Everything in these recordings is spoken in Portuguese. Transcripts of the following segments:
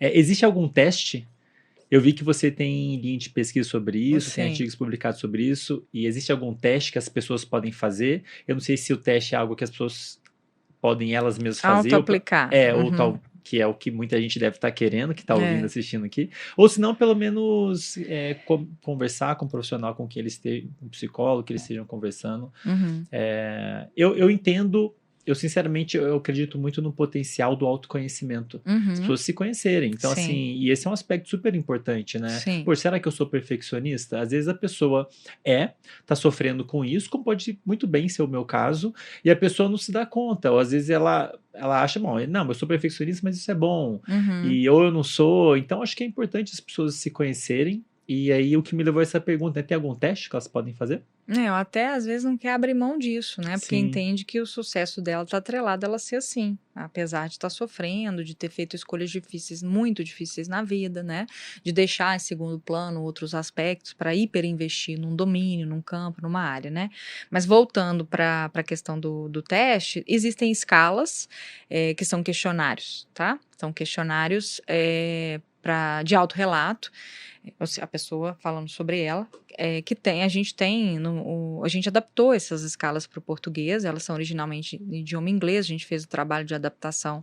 Existe algum teste? Eu vi que você tem linha de pesquisa sobre isso, tem Sim. artigos publicados sobre isso, e existe algum teste que as pessoas podem fazer? Eu não sei se o teste é algo que as pessoas podem elas mesmas fazer, Auto-aplicar. ou Uhum. tal, que é o que muita gente deve estar querendo, que está ouvindo, É. assistindo aqui, ou se não, pelo menos conversar com um profissional com quem eles estejam, um psicólogo, que eles estejam conversando. Uhum. Eu entendo, sinceramente, eu acredito muito no potencial do autoconhecimento. As Uhum. pessoas se conhecerem. Então, Sim. assim, e esse é um aspecto super importante, né? Sim. Pô, será que eu sou perfeccionista? Às vezes a pessoa tá sofrendo com isso, como pode muito bem ser o meu caso, e a pessoa não se dá conta. Ou às vezes ela acha, bom, não, eu sou perfeccionista, mas isso é bom. Uhum. Ou eu não sou. Então, acho que é importante as pessoas se conhecerem. E aí, o que me levou a essa pergunta é: tem algum teste que elas podem fazer? Eu até às vezes não quer abrir mão disso, né? Porque Sim. entende que o sucesso dela está atrelado a ela ser assim, apesar de estar sofrendo, de ter feito escolhas difíceis, muito difíceis na vida, né? De deixar em segundo plano outros aspectos para hiperinvestir num domínio, num campo, numa área, né? Mas voltando para a questão do teste, existem escalas que são questionários, tá? São questionários de autorrelato, a pessoa falando sobre ela, a gente adaptou essas escalas para o português, elas são originalmente em idioma inglês, a gente fez o trabalho de adaptação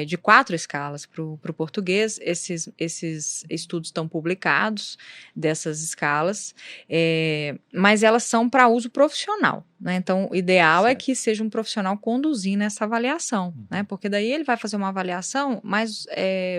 de 4 escalas para o português. Esses estudos estão publicados, dessas escalas, mas elas são para uso profissional, né? Então, o ideal é que seja um profissional conduzindo essa avaliação, né? Porque daí ele vai fazer uma avaliação mais,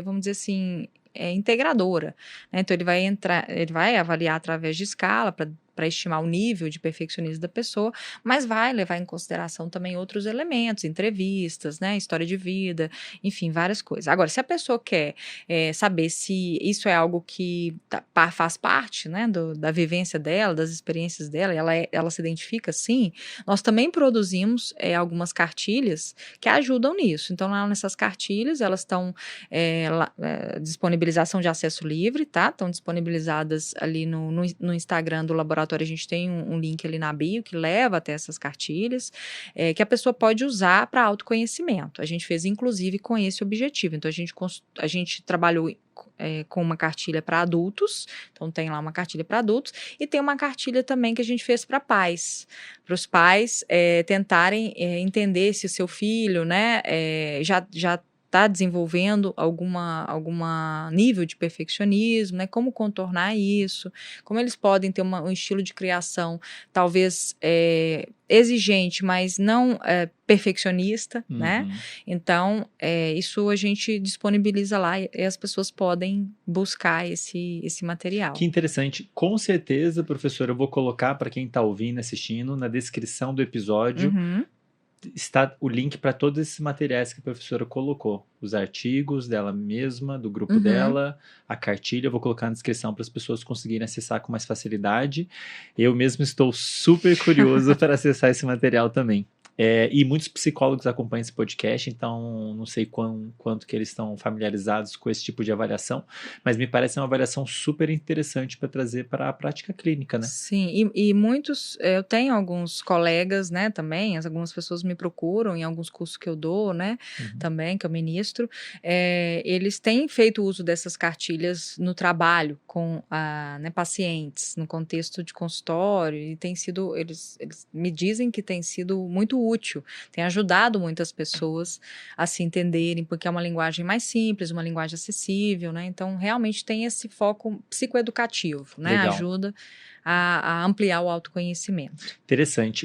vamos dizer assim, integradora, né? Então, ele vai avaliar através de escala para estimar o nível de perfeccionismo da pessoa, mas vai levar em consideração também outros elementos, entrevistas, né, história de vida, enfim, várias coisas. Agora, se a pessoa quer saber se isso é algo que faz parte, né, da vivência dela, das experiências dela, e ela se identifica assim, nós também produzimos algumas cartilhas que ajudam nisso. Então, lá nessas cartilhas, elas estão disponibilização de acesso livre, tá? Estão disponibilizadas ali no Instagram do laboratório. A gente tem um link ali na bio que leva até essas cartilhas, que a pessoa pode usar para autoconhecimento. A gente fez, inclusive, com esse objetivo. Então, a gente trabalhou com uma cartilha para adultos, então tem lá uma cartilha para adultos, e tem uma cartilha também que a gente fez para pais, para os pais tentarem entender se o seu filho, né, já está desenvolvendo alguma nível de perfeccionismo, né? Como contornar isso, como eles podem ter um estilo de criação talvez exigente, mas não perfeccionista, né? Então, isso a gente disponibiliza lá e as pessoas podem buscar esse material. Que interessante. Com certeza, professora, eu vou colocar para quem está ouvindo, assistindo, na descrição do episódio, está o link para todos esses materiais que a professora colocou. Os artigos dela mesma, do grupo dela, a cartilha, eu vou colocar na descrição para as pessoas conseguirem acessar com mais facilidade. Eu mesmo estou super curioso para acessar esse material também. E muitos psicólogos acompanham esse podcast, então não sei quanto que eles estão familiarizados com esse tipo de avaliação, mas me parece uma avaliação super interessante para trazer para a prática clínica, né? Sim, e muitos, eu tenho alguns colegas, né, também, algumas pessoas me procuram em alguns cursos que eu dou, né, também, que eu ministro, eles têm feito uso dessas cartilhas no trabalho com pacientes, no contexto de consultório, e tem sido, eles me dizem que tem sido muito útil, tem ajudado muitas pessoas a se entenderem, porque é uma linguagem mais simples, uma linguagem acessível, né, então realmente tem esse foco psicoeducativo, né, Legal. ajuda a ampliar o autoconhecimento. Interessante.